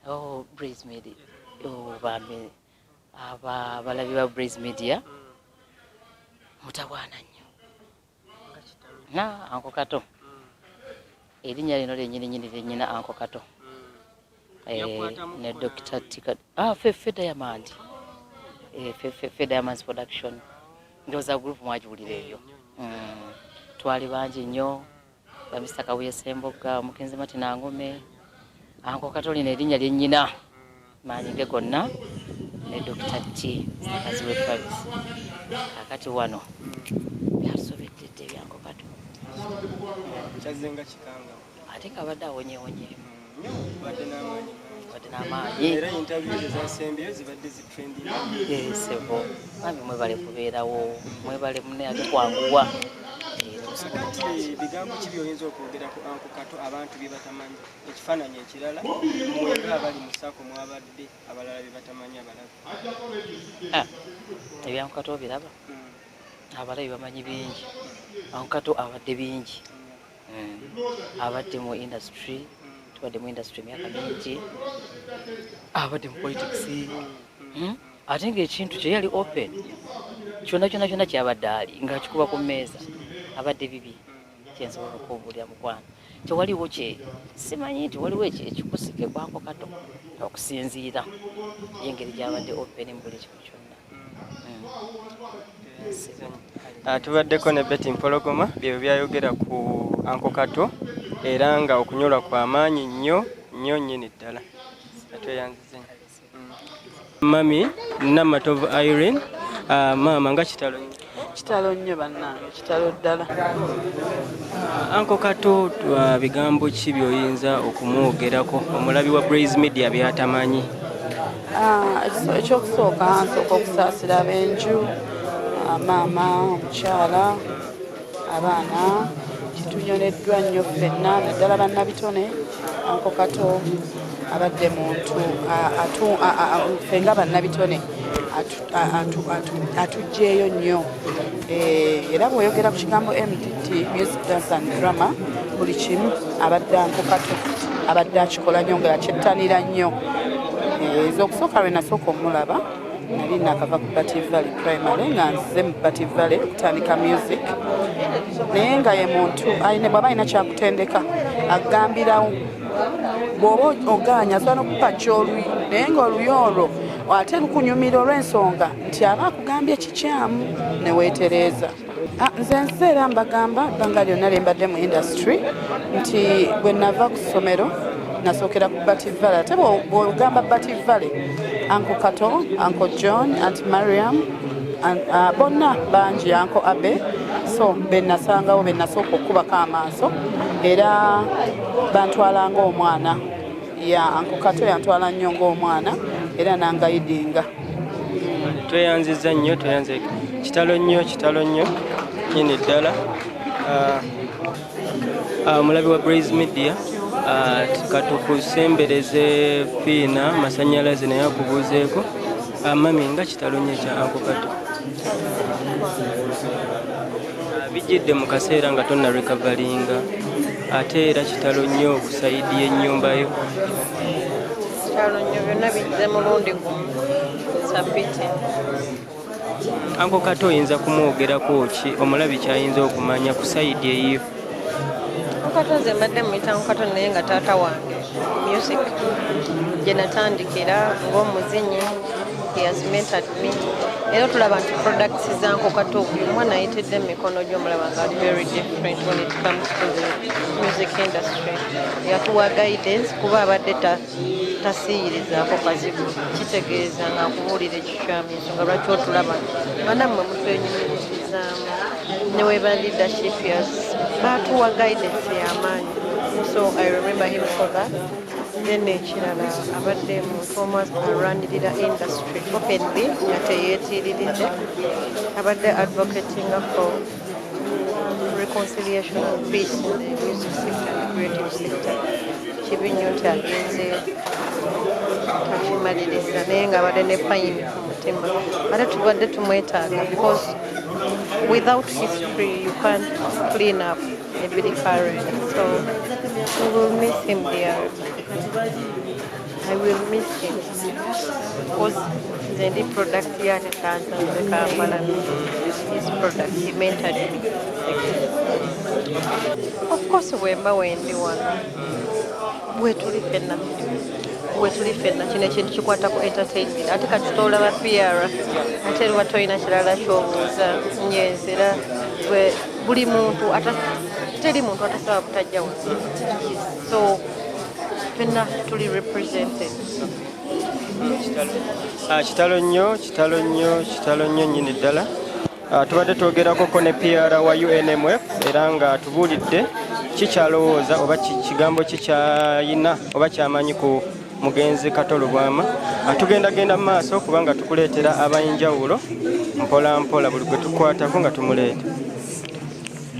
Oh, Breeze Media. Oh, bambi abalabi ba Breeze Media mutawaana nnyo na Anko Kato erinnya lino lyennyini Anko Kato ne Dr. Tika Fe Diamond Fe Diamond's production ndoza group mwajiwulira ebyo twali bangi nnyo ba Mr. Kabuye Semboga Omugenzi Matina Ngome Anko Kato lino erinnya lyennyina maanyige gonna ne Dr. T aziwe Travis akati wano byasobedde byanko Kato kyazenga kikanga ate kabadde awonyeewonye badde n'amaanyi era interviews ezasembyeyo zibadde zitrending sebo bambi mwebale kubeerawo mwebale mune ate kwanguwa bigambo ki by'oyinza okwogera ku Anko Kato abantu bye batamanyi ekifaananyi ekirala mwenga abali mu ssaako mwabadde abalala bye batamanyi abalala ebyanko Kato biraba abalabi bamanyi bingi Anko Kato abadde bingi abadde mu industry tubadde mu industry myaka mingi abadde mu politics ate ng'ekintu kye yali open kyonna kyabadde ali ng'akikuba ku mmeeza abadde bibi kyensobola okubuulira mukwano tewaliwo kye simanyi nti waliwo ekikusike ku Anko Kato okusinziira y'engeri gy'abadde open mu buli kimu kyonna tubaddeko ne Betty Mpologoma byebyo byayogera ku Anko Kato era nga okunyolwa kwa maanyi nnyo nnyini ddala atweyanzize Mami Namatovu Irene maama nga kitalo nnyo bannange kitalo ddala Anko Kato bigambo ki by'oyinza okumwogerako omulabi wa Breeze Media byatamanyi ekyokusooka nsooka okusaasira ab'enju maama omukyala abaana kitunyoleddwa nnyo ffenna naddala bannabitone Anko Kato abadde muntu fenga bannabitone atugjeeyo nnyo era bw'oyogera ku kigambo MDT music dance and drama buli kimu abadde Anko Kato abadde akikola nnyo nga yakyettanira nnyo ez'okusooka lwe nasooka omulaba nali nakava ku Bative Valley Primary nga nzize mu Bative Valley kutandika music naye nga ye muntu bw'aba alina kyakutendeka agambirawo bw'oba oganya asobola n'okupajja oluyi naye ng'oluyi olwo ate lukunyumira olw'ensonga nti aba akugambye kikyamu ne weetereeza nze nzize era mbagamba ebbanga lyonna lye mbadde mu industry nti bwe nava ku ssomero nasookera ku Bative Valley ate bw'ogamba Bative Valley Anko Kato, Uncle John, Aunt Mariam, bonna bangi Uncle Abe so bennasangawo bennasooka okukubako amaaso era bantwala ng'omwana Anko Kato yantwala nnyo ng'omwana era nangayidinga tweyanziza nnyo kitalo nnyo nyini ddala omulabi wa Breeze Media katukusembereze Phinah Masanyalaze naye akubuuzeeko mami nga kitalo nnyo ekya Anko Kato bijjidde mu kaseera nga tonna recoveringa ate era kitalo nnyo okusayidi y'ennyumbayo kitalo nnyo byonna bijja mulundi gumu sabiti Anko Kato oyinza kumwogerako ki omulabi kyayinza okumanya ku sayidi eyiyo Anko Kato nze mbadde muyita Anko Kato naye nga taata wange music gye natandikira ng'omuzinyi he has mentored me era tulaba nti products za Anko Kato buli mwana ayitedde mu mikono gy'omulaba nga ali very different when it comes to the music industry yatuwa guidance kuba abadde tasiyirizaako kazibu kitegeeza nga akubuulira ekikyamu ensonga lwaki otulaba banammwe mutwenyumirizaamu ne weba leadership baatuwa guidance y'amaanyi so I remember him for that then ekirala abadde muntu omu alwanirira industry openly nga teyeetiiridde abadde advocating for reconciliation and peace in the music sector and the creative sector kibi nnyo nti agenze takimaliriza naye nga abadde ne payini ku mutima ate tubadde tumwetaaga because without history you can't clean up a big current so we will miss him dearly I will miss him because nze ndi product yate kansanze Kampala his product he mentored me. Of course wemba wendi wano bwetuli ffenna kino ekintu kikwata ku entertainment ate kati tolaba PR ate luba tolina kirala kyobuuza nyenzera buli muntu teri muntu atasaba butajja wa so ffenna tuli represented. Kitalo nnyo nnyini ddala. Tubadde twogerakoko ne PR wa UNMF era nga tubuulidde kikyalowooza oba kigambo kikyayina oba kyamanyi ku mugenzi Kato Lubwama. Tugendagenda mu maaso kubanga tukuleetera abayinjawulo mpola mpola buli gwe tukwatako nga tumuleeta.